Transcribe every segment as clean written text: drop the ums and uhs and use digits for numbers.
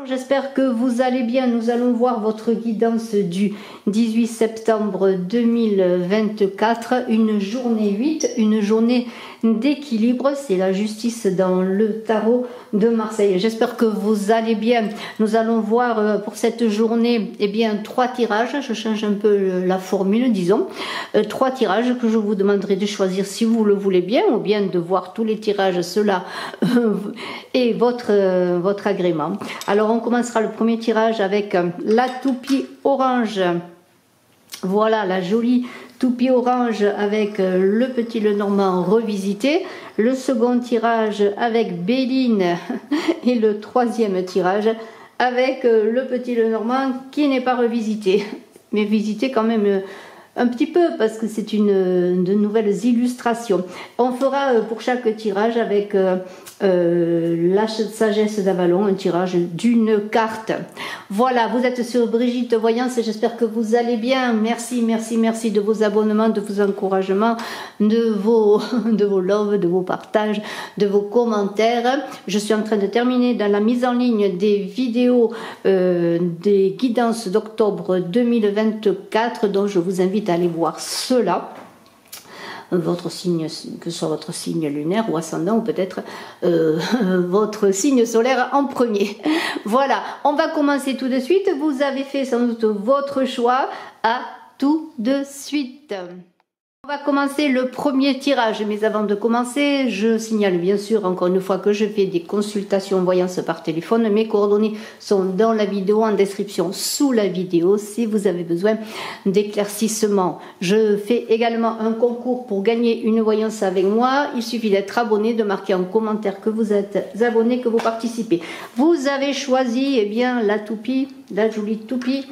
J'espère que vous allez bien. Nous allons voir votre guidance du 18 septembre 2024, une journée 8, une journée d'équilibre. C'est la justice dans le tarot de Marseille. J'espère que vous allez bien. Nous allons voir pour cette journée trois tirages. Je change un peu la formule, disons. Trois tirages que je vous demanderai de choisir si vous le voulez bien, ou bien de voir tous les tirages, cela et votre agrément. Alors on commencera le premier tirage avec la toupie orange. Voilà la jolie toupie orange avec le petit Lenormand revisité. Le second tirage avec Béline et le troisième tirage avec le petit Lenormand qui n'est pas revisité, mais visité quand même un petit peu parce que c'est de nouvelles illustrations. On fera pour chaque tirage avec la sagesse d'Avalon, un tirage d'une carte. Voilà, vous êtes sur Brigitte Voyance et j'espère que vous allez bien. Merci, merci, merci de vos abonnements, de vos encouragements, de vos loves, de vos partages, de vos commentaires. Je suis en train de terminer dans la mise en ligne des vidéos des guidances d'octobre 2024, dont je vous invite à aller voir cela. Votre signe, que ce soit votre signe lunaire ou ascendant, ou peut-être votre signe solaire en premier. Voilà, on va commencer tout de suite. Vous avez fait sans doute votre choix. À tout de suite. On va commencer le premier tirage, mais avant de commencer, je signale bien sûr encore une fois que je fais des consultations voyance par téléphone. Mes coordonnées sont dans la vidéo, en description sous la vidéo, si vous avez besoin d'éclaircissement. Je fais également un concours pour gagner une voyance avec moi. Il suffit d'être abonné, de marquer en commentaire que vous êtes abonné, que vous participez. Vous avez choisi la toupie, la jolie toupie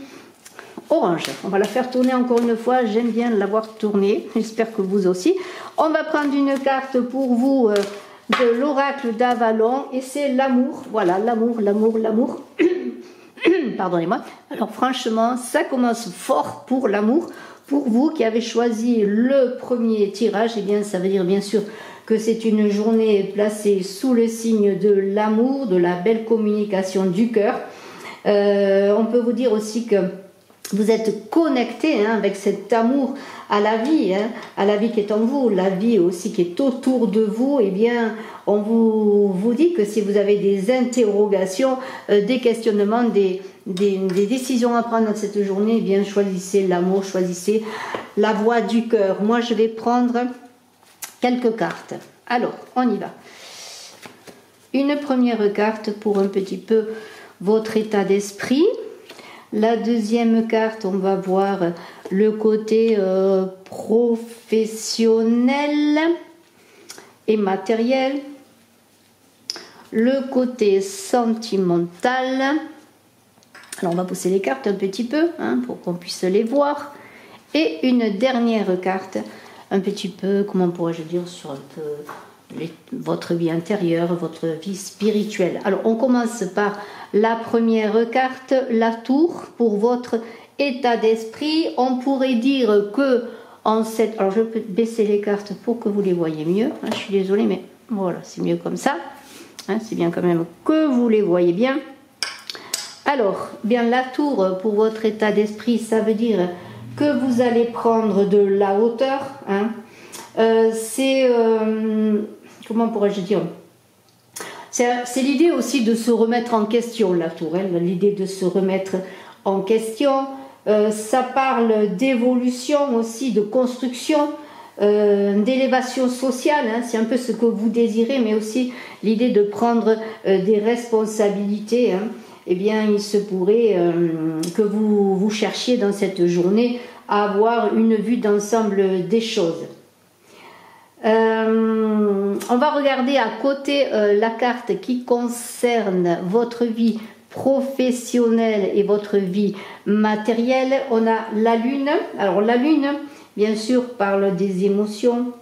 orange. On va la faire tourner encore une fois. J'aime bien l'avoir tournée. J'espère que vous aussi. On va prendre une carte pour vous de l'oracle d'Avalon et c'est l'amour. Voilà, l'amour, l'amour, l'amour. Pardonnez-moi. Alors franchement, ça commence fort pour l'amour. Pour vous qui avez choisi le premier tirage, ça veut dire bien sûr que c'est une journée placée sous le signe de l'amour, de la belle communication du cœur. On peut vous dire aussi que vous êtes connecté avec cet amour à la vie qui est en vous, la vie aussi qui est autour de vous. On vous dit que si vous avez des interrogations, des questionnements, des décisions à prendre dans cette journée, choisissez l'amour, choisissez la voie du cœur. Moi, je vais prendre quelques cartes. Alors, on y va. Une première carte pour un petit peu votre état d'esprit. La deuxième carte, on va voir le côté professionnel et matériel, le côté sentimental. Alors on va pousser les cartes un petit peu pour qu'on puisse les voir. Et une dernière carte, un petit peu, comment pourrais-je dire, sur un peu votre vie intérieure, votre vie spirituelle. Alors on commence par la première carte, la tour, pour votre état d'esprit. On pourrait dire que alors je peux baisser les cartes pour que vous les voyez mieux. Je suis désolée, mais voilà, c'est mieux comme ça. C'est bien quand même que vous les voyez bien. Alors, la tour pour votre état d'esprit, ça veut dire que vous allez prendre de la hauteur. Comment pourrais-je dire? C'est l'idée aussi de se remettre en question, la tour. L'idée de se remettre en question. Ça parle d'évolution aussi, de construction, d'élévation sociale. C'est un peu ce que vous désirez, mais aussi l'idée de prendre des responsabilités. Il se pourrait que vous cherchiez dans cette journée à avoir une vue d'ensemble des choses. On va regarder à côté la carte qui concerne votre vie professionnelle et votre vie matérielle. On a la lune. Alors la lune, bien sûr, parle des émotions.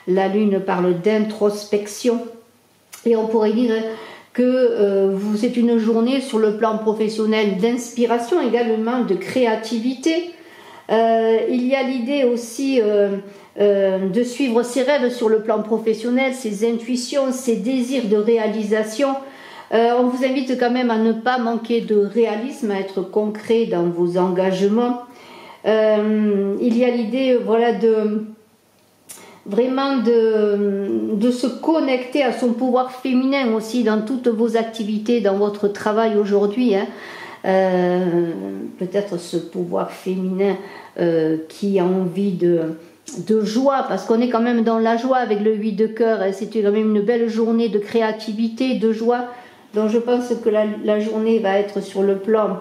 La lune parle d'introspection. Et on pourrait dire que c'est une journée sur le plan professionnel d'inspiration, également de créativité. Il y a l'idée aussi de suivre ses rêves sur le plan professionnel, ses intuitions, ses désirs de réalisation. On vous invite quand même à ne pas manquer de réalisme, à être concret dans vos engagements. Il y a l'idée, voilà, vraiment de se connecter à son pouvoir féminin aussi dans toutes vos activités, dans votre travail aujourd'hui, hein. Peut-être ce pouvoir féminin qui a envie de joie, parce qu'on est quand même dans la joie avec le 8 de cœur, hein. C'était quand même une belle journée de créativité, de joie, donc je pense que la journée va être sur le plan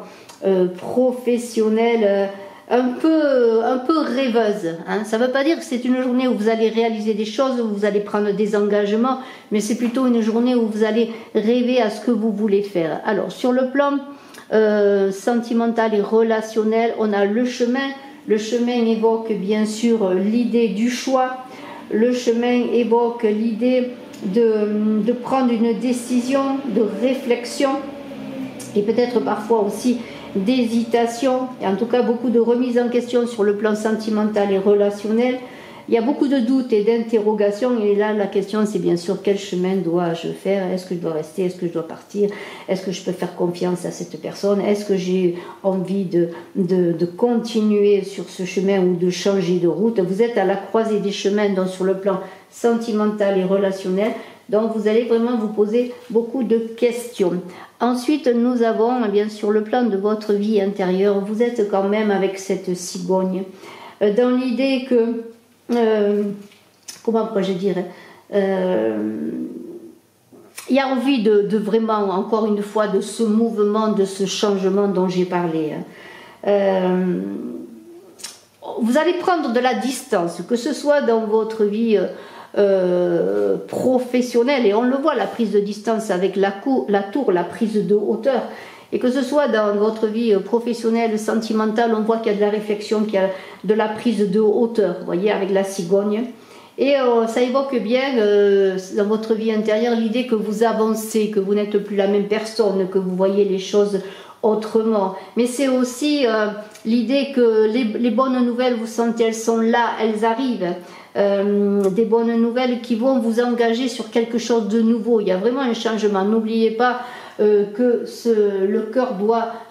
professionnel, un peu rêveuse, hein. Ça ne veut pas dire que c'est une journée où vous allez réaliser des choses, où vous allez prendre des engagements, mais c'est plutôt une journée où vous allez rêver à ce que vous voulez faire. Alors sur le plan sentimental et relationnel, on a le chemin. Le chemin évoque bien sûr l'idée du choix. Le chemin évoque l'idée de prendre une décision, de réflexion, et peut-être parfois aussi d'hésitation, et en tout cas beaucoup de remise en question sur le plan sentimental et relationnel. Il y a beaucoup de doutes et d'interrogations, et là la question c'est bien sûr quel chemin dois-je faire? Est-ce que je dois rester? Est-ce que je dois partir? Est-ce que je peux faire confiance à cette personne? Est-ce que j'ai envie de continuer sur ce chemin ou de changer de route? Vous êtes à la croisée des chemins, donc sur le plan sentimental et relationnel, donc vous allez vraiment vous poser beaucoup de questions. Ensuite, nous avons bien sûr le plan de votre vie intérieure. Vous êtes quand même avec cette cigogne, dans l'idée que comment pourrais-je dire, il y a envie de vraiment, encore une fois, de ce mouvement, de ce changement dont j'ai parlé. Vous allez prendre de la distance, que ce soit dans votre vie professionnelle, et on le voit, la prise de distance avec la tour, la prise de hauteur, et que ce soit dans votre vie professionnelle, sentimentale, on voit qu'il y a de la réflexion, qu'il y a de la prise de hauteur, vous voyez, avec la cigogne. Et ça évoque bien dans votre vie intérieure l'idée que vous avancez, que vous n'êtes plus la même personne, que vous voyez les choses autrement. Mais c'est aussi l'idée que les bonnes nouvelles, vous sentez, elles sont là, elles arrivent. Des bonnes nouvelles qui vont vous engager sur quelque chose de nouveau. Il y a vraiment un changement. N'oubliez pas que le cœur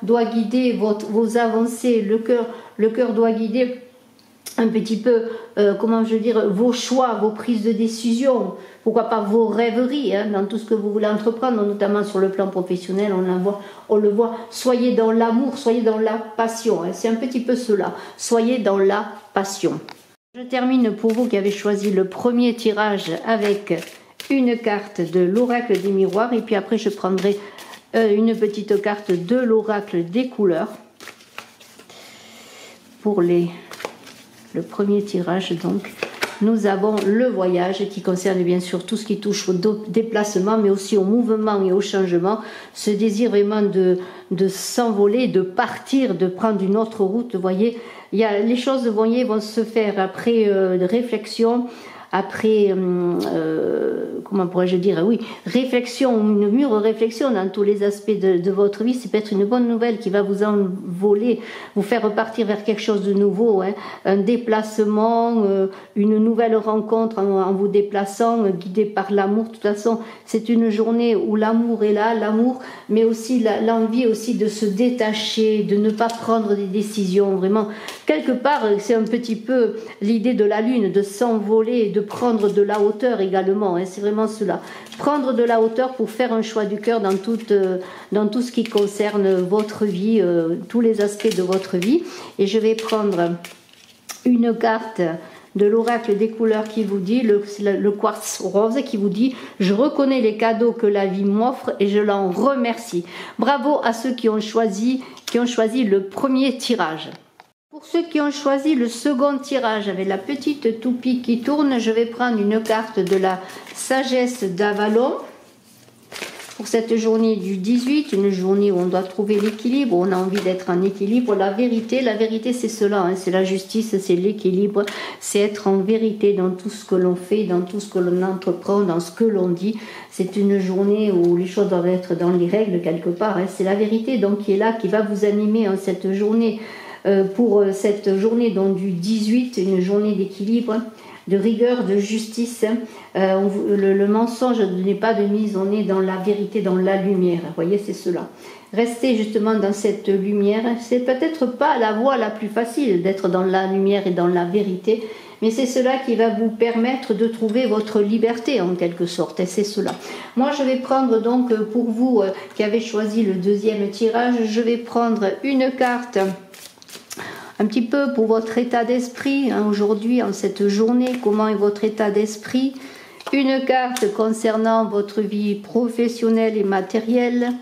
doit guider vos avancées. Le cœur doit guider un petit peu, comment je veux dire, vos choix, vos prises de décision, pourquoi pas vos rêveries, hein, dans tout ce que vous voulez entreprendre, notamment sur le plan professionnel, on le voit, soyez dans l'amour, soyez dans la passion, hein, c'est un petit peu cela, soyez dans la passion. Je termine pour vous qui avez choisi le premier tirage avec une carte de l'oracle des miroirs, et puis après je prendrai une petite carte de l'oracle des couleurs pour le premier tirage. Donc nous avons le voyage qui concerne bien sûr tout ce qui touche au déplacement, mais aussi au mouvement et au changement, ce désir vraiment de s'envoler, de partir, de prendre une autre route. Vous voyez, les choses, vous voyez, vont se faire après de réflexion, après, comment pourrais-je dire, oui, réflexion, une mûre réflexion dans tous les aspects de votre vie. C'est peut-être une bonne nouvelle qui va vous envoler, vous faire repartir vers quelque chose de nouveau, hein, un déplacement, une nouvelle rencontre en vous déplaçant, guidé par l'amour. De toute façon, c'est une journée où l'amour est là, l'amour, mais aussi l'envie aussi de se détacher, de ne pas prendre des décisions. Vraiment, quelque part, c'est un petit peu l'idée de la lune, de s'envoler, de prendre de la hauteur également, hein, c'est vraiment cela. Prendre de la hauteur pour faire un choix du cœur dans tout ce qui concerne votre vie, tous les aspects de votre vie. Et je vais prendre une carte de l'oracle des couleurs qui vous dit, le quartz rose qui vous dit « Je reconnais les cadeaux que la vie m'offre et je l'en remercie ». Bravo à ceux qui ont choisi le premier tirage. Pour ceux qui ont choisi le second tirage avec la petite toupie qui tourne, je vais prendre une carte de la sagesse d'Avalon pour cette journée du 18, une journée où on doit trouver l'équilibre, où on a envie d'être en équilibre. La vérité c'est cela, hein, c'est la justice, c'est l'équilibre, c'est être en vérité dans tout ce que l'on fait, dans tout ce que l'on entreprend, dans ce que l'on dit. C'est une journée où les choses doivent être dans les règles quelque part, hein. C'est la vérité donc qui est là, qui va vous animer en cette journée. Pour cette journée donc, du 18, une journée d'équilibre, de rigueur, de justice. Le mensonge n'est pas de mise, on est dans la vérité, dans la lumière. Vous voyez, c'est cela. Restez justement dans cette lumière. C'est peut-être pas la voie la plus facile d'être dans la lumière et dans la vérité, mais c'est cela qui va vous permettre de trouver votre liberté en quelque sorte, et c'est cela. Moi je vais prendre donc pour vous qui avez choisi le deuxième tirage, je vais prendre une carte un petit peu pour votre état d'esprit aujourd'hui, en cette journée, comment est votre état d'esprit, une carte concernant votre vie professionnelle et matérielle,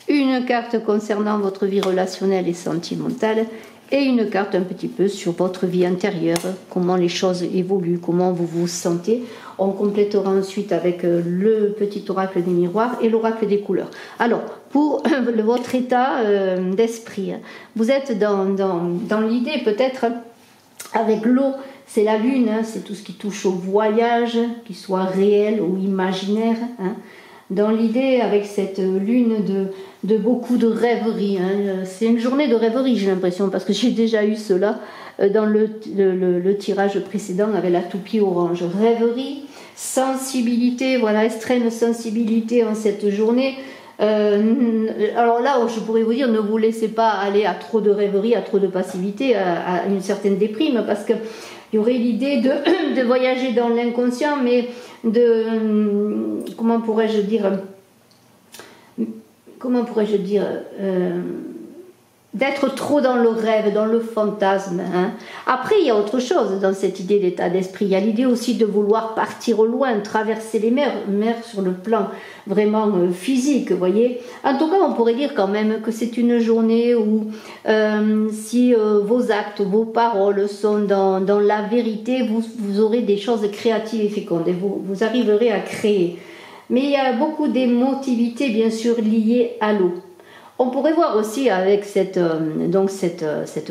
une carte concernant votre vie relationnelle et sentimentale, et une carte un petit peu sur votre vie intérieure, comment les choses évoluent, comment vous vous sentez. On complétera ensuite avec le petit oracle des miroirs et l'oracle des couleurs. Alors, pour votre état d'esprit, vous êtes dans l'idée peut-être avec l'eau, c'est la lune, c'est tout ce qui touche au voyage, qu'il soit réel ou imaginaire. Dans l'idée avec cette lune de beaucoup de rêveries. C'est une journée de rêverie, j'ai l'impression, parce que j'ai déjà eu cela dans le tirage précédent avec la toupie orange. Rêverie, sensibilité, voilà, extrême sensibilité en cette journée. Alors là, je pourrais vous dire, ne vous laissez pas aller à trop de rêverie, à trop de passivité, à une certaine déprime, parce que il y aurait l'idée de voyager dans l'inconscient, mais comment pourrais-je dire, d'être trop dans le rêve, dans le fantasme. Après, il y a autre chose dans cette idée d'état d'esprit. Il y a l'idée aussi de vouloir partir au loin, traverser les mers sur le plan vraiment physique, vous voyez. En tout cas, on pourrait dire quand même que c'est une journée où si vos actes, vos paroles sont dans la vérité, vous aurez des choses créatives et fécondes et vous arriverez à créer. Mais il y a beaucoup d'émotivité, bien sûr, liée à l'eau. On pourrait voir aussi avec cette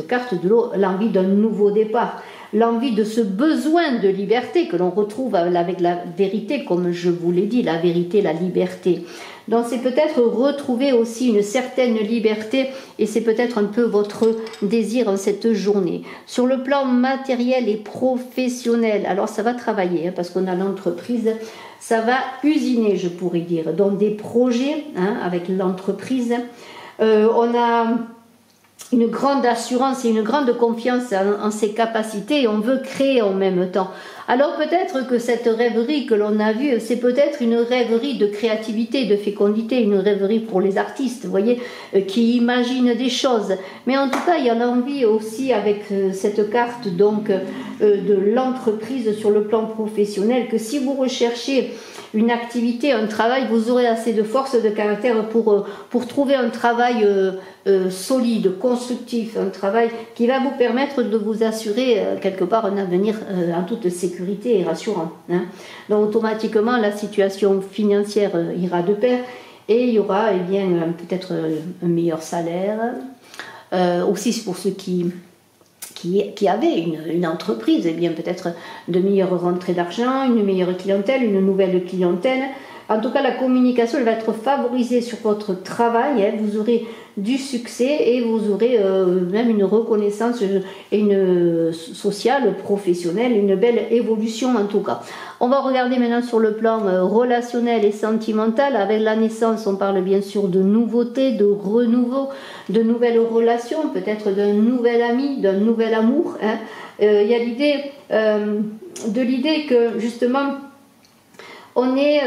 carte de l'eau l'envie d'un nouveau départ, l'envie de ce besoin de liberté que l'on retrouve avec la vérité, comme je vous l'ai dit, la vérité, la liberté. Donc c'est peut-être retrouver aussi une certaine liberté et c'est peut-être un peu votre désir en cette journée. Sur le plan matériel et professionnel, alors ça va travailler parce qu'on a l'entreprise, ça va usiner, je pourrais dire, dans des projets avec l'entreprise. On a une grande assurance et une grande confiance en ses capacités et on veut créer en même temps. Alors peut-être que cette rêverie que l'on a vue, c'est peut-être une rêverie de créativité, de fécondité, une rêverie pour les artistes, vous voyez, qui imaginent des choses. Mais en tout cas, il y a l'envie aussi avec cette carte donc de l'entreprise sur le plan professionnel, que si vous recherchez une activité, un travail, vous aurez assez de force de caractère pour trouver un travail solide, constructif, un travail qui va vous permettre de vous assurer quelque part un avenir en toute sécurité et rassurant. Donc automatiquement la situation financière ira de pair et il y aura peut-être un meilleur salaire. Aussi pour ceux qui avaient une entreprise, peut-être de meilleures rentrées d'argent, une meilleure clientèle, une nouvelle clientèle. En tout cas, la communication elle va être favorisée sur votre travail. Vous aurez du succès et vous aurez même une reconnaissance sociale, professionnelle, une belle évolution en tout cas. On va regarder maintenant sur le plan relationnel et sentimental. Avec la naissance, on parle bien sûr de nouveautés, de renouveau, de nouvelles relations, peut-être d'un nouvel ami, d'un nouvel amour. Il y a l'idée que justement on est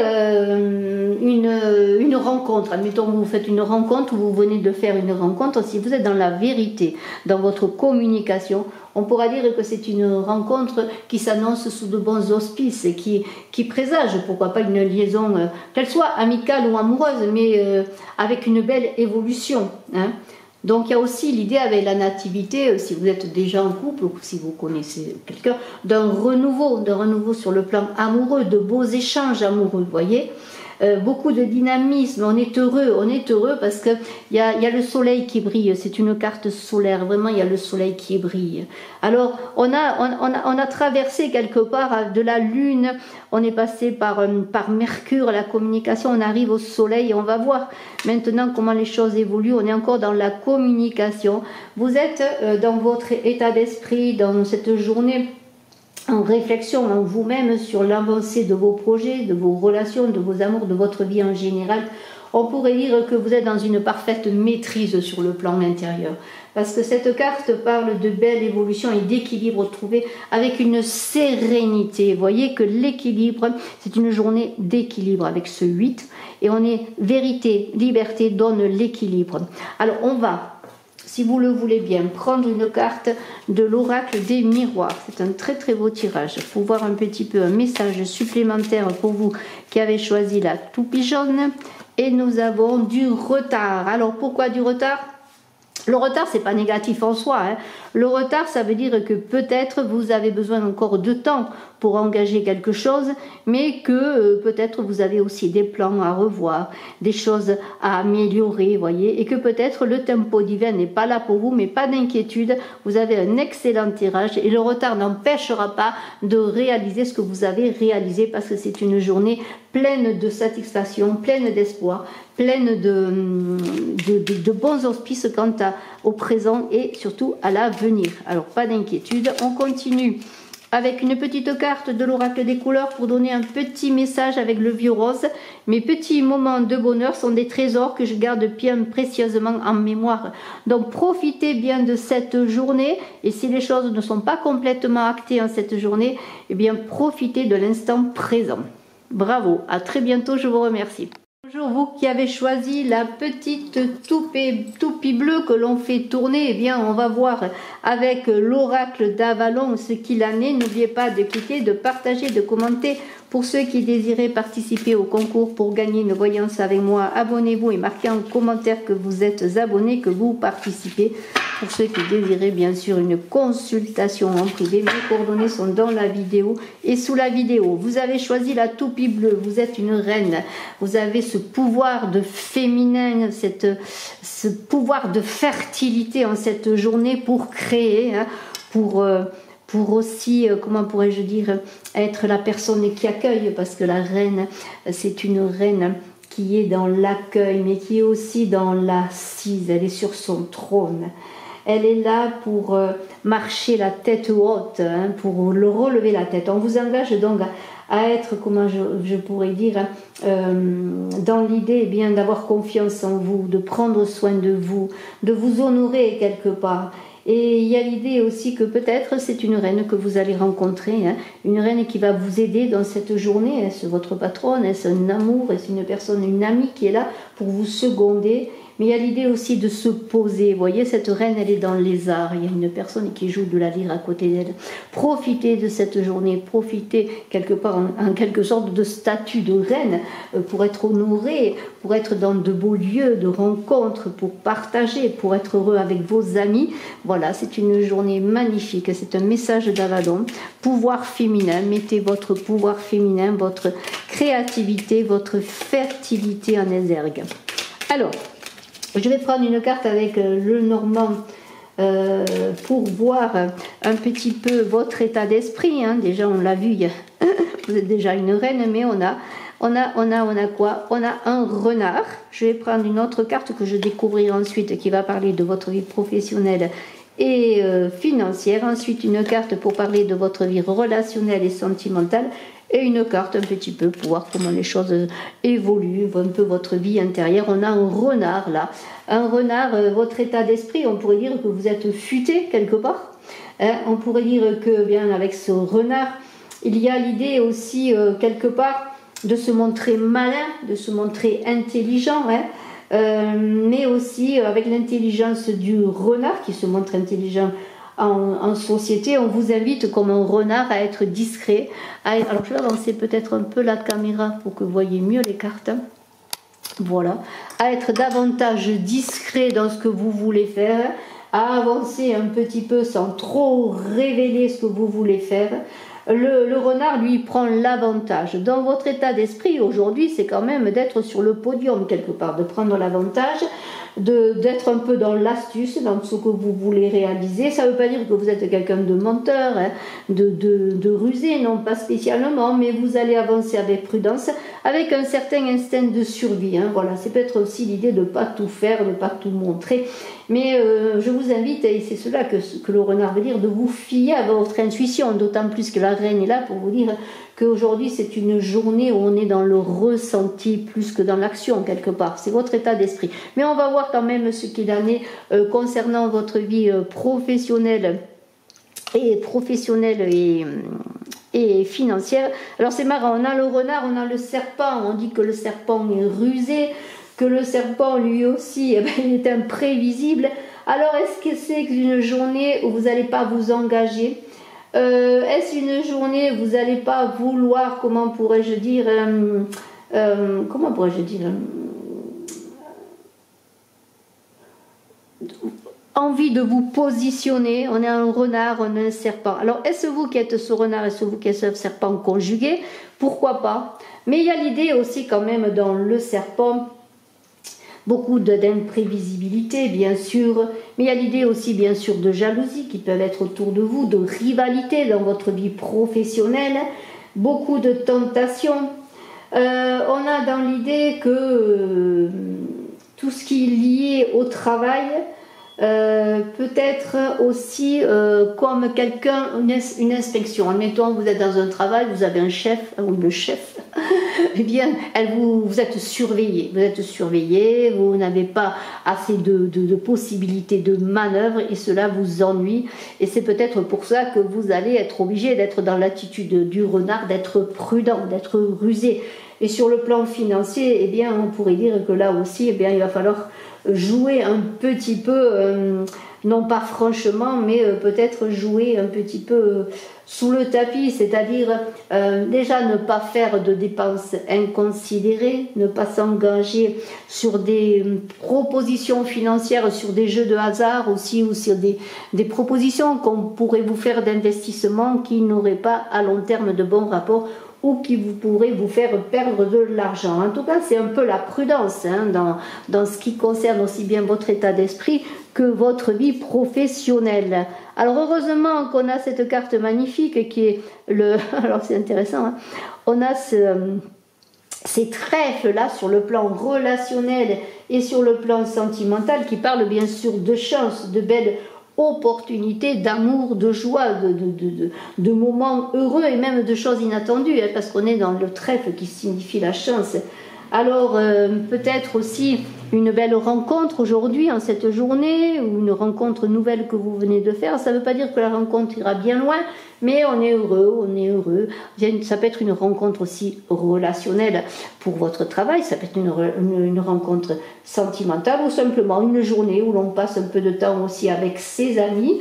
une rencontre. Admettons que vous faites une rencontre ou vous venez de faire une rencontre. Si vous êtes dans la vérité, dans votre communication, on pourra dire que c'est une rencontre qui s'annonce sous de bons auspices et qui présage, pourquoi pas, une liaison, qu'elle soit amicale ou amoureuse, mais avec une belle évolution. Donc il y a aussi l'idée avec la nativité, si vous êtes déjà en couple ou si vous connaissez quelqu'un, d'un renouveau sur le plan amoureux, de beaux échanges amoureux, vous voyez. Beaucoup de dynamisme, on est heureux parce qu'il y a le soleil qui brille, c'est une carte solaire, vraiment il y a le soleil qui brille. Alors on a traversé quelque part de la lune, on est passé par Mercure, la communication, on arrive au soleil et on va voir maintenant comment les choses évoluent, on est encore dans la communication. Vous êtes dans votre état d'esprit, dans cette journée en réflexion en vous-même sur l'avancée de vos projets, de vos relations, de vos amours, de votre vie en général. On pourrait dire que vous êtes dans une parfaite maîtrise sur le plan intérieur. Parce que cette carte parle de belle évolution et d'équilibre trouvé avec une sérénité. Vous voyez que l'équilibre, c'est une journée d'équilibre avec ce 8. Et on est vérité, liberté donne l'équilibre. Alors on va, si vous le voulez bien, prendre une carte de l'oracle des miroirs. C'est un très très beau tirage. Il faut voir un petit peu un message supplémentaire pour vous qui avez choisi la toupie jaune. Et nous avons du retard. Alors pourquoi du retard? Le retard, c'est pas négatif en soi. Hein. Le retard, ça veut dire que peut-être vous avez besoin encore de temps pour engager quelque chose, mais que peut-être vous avez aussi des plans à revoir, des choses à améliorer, voyez, et que peut-être le tempo divin n'est pas là pour vous, mais pas d'inquiétude, vous avez un excellent tirage et le retard n'empêchera pas de réaliser ce que vous avez réalisé parce que c'est une journée pleine de satisfaction, pleine d'espoir, pleine de bons auspices quant au présent et surtout à l'avenir. Alors pas d'inquiétude, on continue avec une petite carte de l'oracle des couleurs pour donner un petit message avec le vieux rose. Mes petits moments de bonheur sont des trésors que je garde bien précieusement en mémoire. Donc profitez bien de cette journée et si les choses ne sont pas complètement actées en cette journée, eh bien profitez de l'instant présent. Bravo, à très bientôt, je vous remercie. Bonjour vous qui avez choisi la petite toupie bleue que l'on fait tourner, eh bien on va voir avec l'oracle d'Avalon ce qu'il en est. N'oubliez pas de cliquer, de partager, de commenter. Pour ceux qui désiraient participer au concours pour gagner une voyance avec moi, abonnez-vous et marquez en commentaire que vous êtes abonné, que vous participez. Pour ceux qui désiraient bien sûr une consultation en privé, mes coordonnées sont dans la vidéo et sous la vidéo. Vous avez choisi la toupie bleue, vous êtes une reine, vous avez ce pouvoir de féminin, ce pouvoir de fertilité en cette journée pour créer, hein, pour aussi, comment pourrais-je dire, être la personne qui accueille, parce que la reine, c'est une reine qui est dans l'accueil, mais qui est aussi dans l'assise, elle est sur son trône. Elle est là pour marcher la tête haute, hein, pour le relever la tête. On vous engage donc à être, comment je pourrais dire, dans l'idée eh bien d'avoir confiance en vous, de prendre soin de vous honorer quelque part. Et il y a l'idée aussi que peut-être c'est une reine que vous allez rencontrer, hein, une reine qui va vous aider dans cette journée. Est-ce votre patronne, est-ce un amour, est-ce une personne, une amie qui est là pour vous seconder? Mais il y a l'idée aussi de se poser. Vous voyez, cette reine, elle est dans les arts. Il y a une personne qui joue de la lyre à côté d'elle. Profitez de cette journée. Profitez quelque part, en quelque sorte, de statut de reine pour être honorée, pour être dans de beaux lieux de rencontres, pour partager, pour être heureux avec vos amis. Voilà, c'est une journée magnifique. C'est un message d'Avalon. Pouvoir féminin. Mettez votre pouvoir féminin, votre créativité, votre fertilité en exergue. Alors, je vais prendre une carte avec le Normand pour voir un petit peu votre état d'esprit. Hein. Déjà, on l'a vu, vous êtes déjà une reine, mais on a quoi? On a un renard. Je vais prendre une autre carte que je découvrirai ensuite qui va parler de votre vie professionnelle et financière. Ensuite, une carte pour parler de votre vie relationnelle et sentimentale. Et une carte un petit peu pour voir comment les choses évoluent, un peu votre vie intérieure. On a un renard là. Un renard, votre état d'esprit, on pourrait dire que vous êtes futé quelque part. Hein, on pourrait dire que bien avec ce renard, il y a l'idée aussi quelque part de se montrer malin, de se montrer intelligent. Hein, mais aussi avec l'intelligence du renard qui se montre intelligent en société, on vous invite comme un renard à être discret. Alors je vais avancer peut-être un peu la caméra pour que vous voyez mieux les cartes. Voilà, à être davantage discret dans ce que vous voulez faire, à avancer un petit peu sans trop révéler ce que vous voulez faire. Le renard, lui, prend l'avantage. Dans votre état d'esprit, aujourd'hui, c'est quand même d'être sur le podium quelque part, de prendre l'avantage, d'être un peu dans l'astuce, dans ce que vous voulez réaliser. Ça ne veut pas dire que vous êtes quelqu'un de menteur, hein, de rusé, non pas spécialement, mais vous allez avancer avec prudence, avec un certain instinct de survie. Hein, voilà, c'est peut-être aussi l'idée de ne pas tout faire, de ne pas tout montrer. Mais je vous invite, et c'est cela que le renard veut dire, de vous fier à votre intuition, d'autant plus que la reine est là pour vous dire qu'aujourd'hui c'est une journée où on est dans le ressenti plus que dans l'action quelque part. C'est votre état d'esprit. Mais on va voir quand même ce qu'il en est concernant votre vie professionnelle et financière. Alors c'est marrant, on a le renard, on a le serpent, on dit que le serpent est rusé, que le serpent lui aussi, il est imprévisible. Alors est-ce que c'est une journée où vous n'allez pas vous engager? Est-ce une journée où vous n'allez pas vouloir, comment pourrais-je dire, envie de vous positionner? On est un renard, on est un serpent. Alors, est-ce vous qui êtes ce renard, est-ce vous qui êtes ce serpent conjugué? Pourquoi pas? Mais il y a l'idée aussi quand même dans le serpent, beaucoup d'imprévisibilité, bien sûr, mais il y a l'idée aussi, bien sûr, de jalousie qui peuvent être autour de vous, de rivalité dans votre vie professionnelle, beaucoup de tentations. On a dans l'idée que tout ce qui est lié au travail, peut-être aussi comme quelqu'un, une inspection. Admettons, vous êtes dans un travail, vous avez un chef, ou le chef, eh bien, vous êtes surveillé, vous n'avez pas assez de possibilités de manœuvre et cela vous ennuie. Et c'est peut-être pour ça que vous allez être obligé d'être dans l'attitude du renard, d'être prudent, d'être rusé. Et sur le plan financier, eh bien, on pourrait dire que là aussi, eh bien, il va falloir jouer un petit peu, non pas franchement, mais peut-être jouer un petit peu sous le tapis, c'est-à-dire déjà ne pas faire de dépenses inconsidérées, ne pas s'engager sur des propositions financières, sur des jeux de hasard aussi, ou sur des propositions qu'on pourrait vous faire d'investissement qui n'auraient pas à long terme de bons rapports ou qui pourrait vous faire perdre de l'argent. En tout cas, c'est un peu la prudence dans ce qui concerne aussi bien votre état d'esprit que votre vie professionnelle. Alors heureusement qu'on a cette carte magnifique qui est le... Alors c'est intéressant, hein, on a ces trèfles-là sur le plan relationnel et sur le plan sentimental qui parlent bien sûr de chance, de belles opportunités, d'amour, de joie, de moments heureux et même de choses inattendues, hein, parce qu'on est dans le trèfle qui signifie la chance. Alors peut-être aussi une belle rencontre aujourd'hui, en cette journée, ou une rencontre nouvelle que vous venez de faire. Ça ne veut pas dire que la rencontre ira bien loin, mais on est heureux, on est heureux. Ça peut être une rencontre aussi relationnelle pour votre travail, ça peut être une rencontre sentimentale ou simplement une journée où l'on passe un peu de temps aussi avec ses amis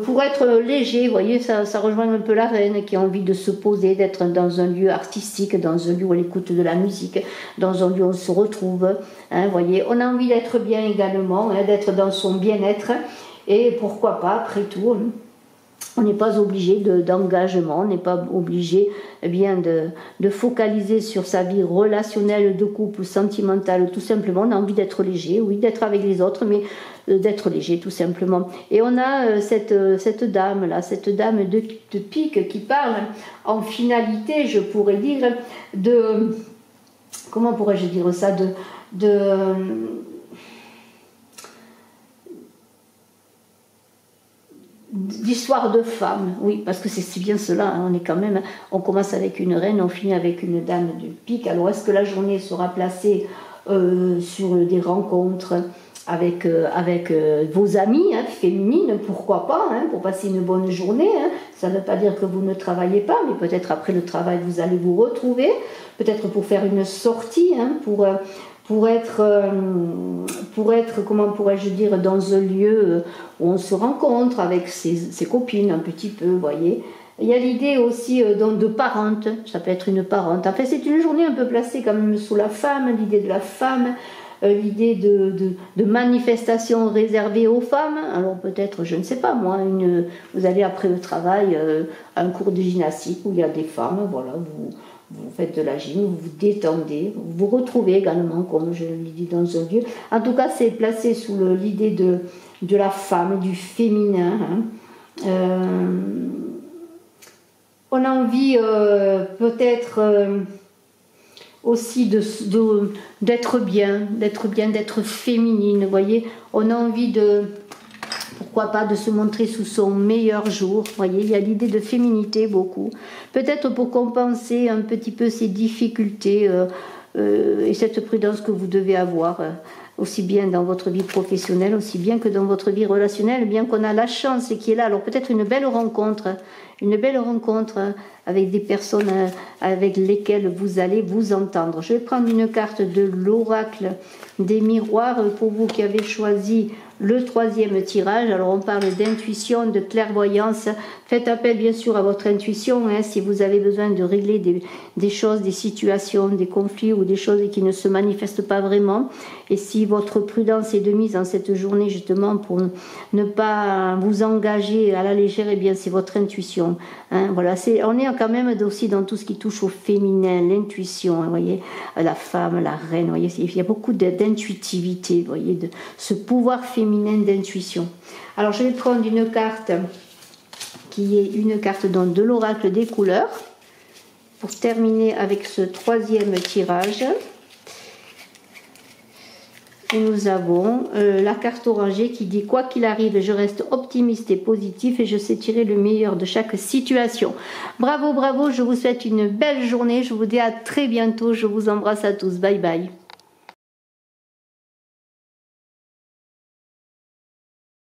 pour être léger. Vous voyez, ça rejoint un peu la reine qui a envie de se poser, d'être dans un lieu artistique, dans un lieu où elle écoute de la musique, dans un lieu où on se retrouve. Hein, vous voyez, on a envie d'être bien également, hein, d'être dans son bien-être. Et pourquoi pas, après tout, on n'est pas obligé d'engagement, on n'est pas obligé bien de focaliser sur sa vie relationnelle, de couple, sentimentale, tout simplement. On a envie d'être léger, oui, d'être avec les autres, mais d'être léger tout simplement. Et on a cette dame là, cette dame de pique qui parle en finalité, je pourrais dire, de... Comment pourrais-je dire ça, d'histoire de femme, oui, parce que c'est bien cela, hein, on est quand même, on commence avec une reine, on finit avec une dame de pique. Alors est-ce que la journée sera placée sur des rencontres avec vos amis, hein, féminines, pourquoi pas, hein, pour passer une bonne journée, hein. Ça ne veut pas dire que vous ne travaillez pas, mais peut-être après le travail vous allez vous retrouver, peut-être pour faire une sortie, hein, pour être, comment pourrais-je dire, dans un lieu où on se rencontre avec ses copines un petit peu, vous voyez. Il y a l'idée aussi de parente, ça peut être une parente. En fait, c'est une journée un peu placée quand même sous la femme, l'idée de la femme, l'idée de manifestation réservée aux femmes. Alors peut-être, je ne sais pas moi, vous allez après le travail à un cours de gymnastique où il y a des femmes, voilà, vous faites de la gym, vous vous détendez, vous vous retrouvez également, comme je l'ai dit, dans un lieu. En tout cas, c'est placé sous l'idée de la femme, du féminin. Hein. On a envie peut-être aussi d'être bien, d'être féminine. Vous voyez, on a envie de, pourquoi pas, de se montrer sous son meilleur jour. Vous voyez, il y a l'idée de féminité beaucoup. Peut-être pour compenser un petit peu ces difficultés et cette prudence que vous devez avoir. Aussi bien dans votre vie professionnelle, aussi bien que dans votre vie relationnelle, bien qu'on a la chance qui est là. Alors peut-être une belle rencontre avec des personnes avec lesquelles vous allez vous entendre. Je vais prendre une carte de l'oracle des miroirs pour vous qui avez choisi le 3e tirage. Alors on parle d'intuition, de clairvoyance. Faites appel bien sûr à votre intuition si vous avez besoin de régler des choses, des situations, des conflits ou des choses qui ne se manifestent pas vraiment. Et si votre prudence est de mise en cette journée justement pour ne pas vous engager à la légère, eh bien c'est votre intuition. Voilà, on est quand même aussi dans tout ce qui touche au féminin, l'intuition, vous voyez, la femme, la reine, vous voyez, il y a beaucoup d'intuitivité, vous voyez, de ce pouvoir féminin d'intuition. Alors je vais prendre une carte qui est une carte donc, de l'oracle des couleurs pour terminer avec ce 3e tirage. Et nous avons la carte orangée qui dit « Quoi qu'il arrive, je reste optimiste et positif et je sais tirer le meilleur de chaque situation. » Bravo, bravo, je vous souhaite une belle journée. Je vous dis à très bientôt. Je vous embrasse à tous. Bye bye.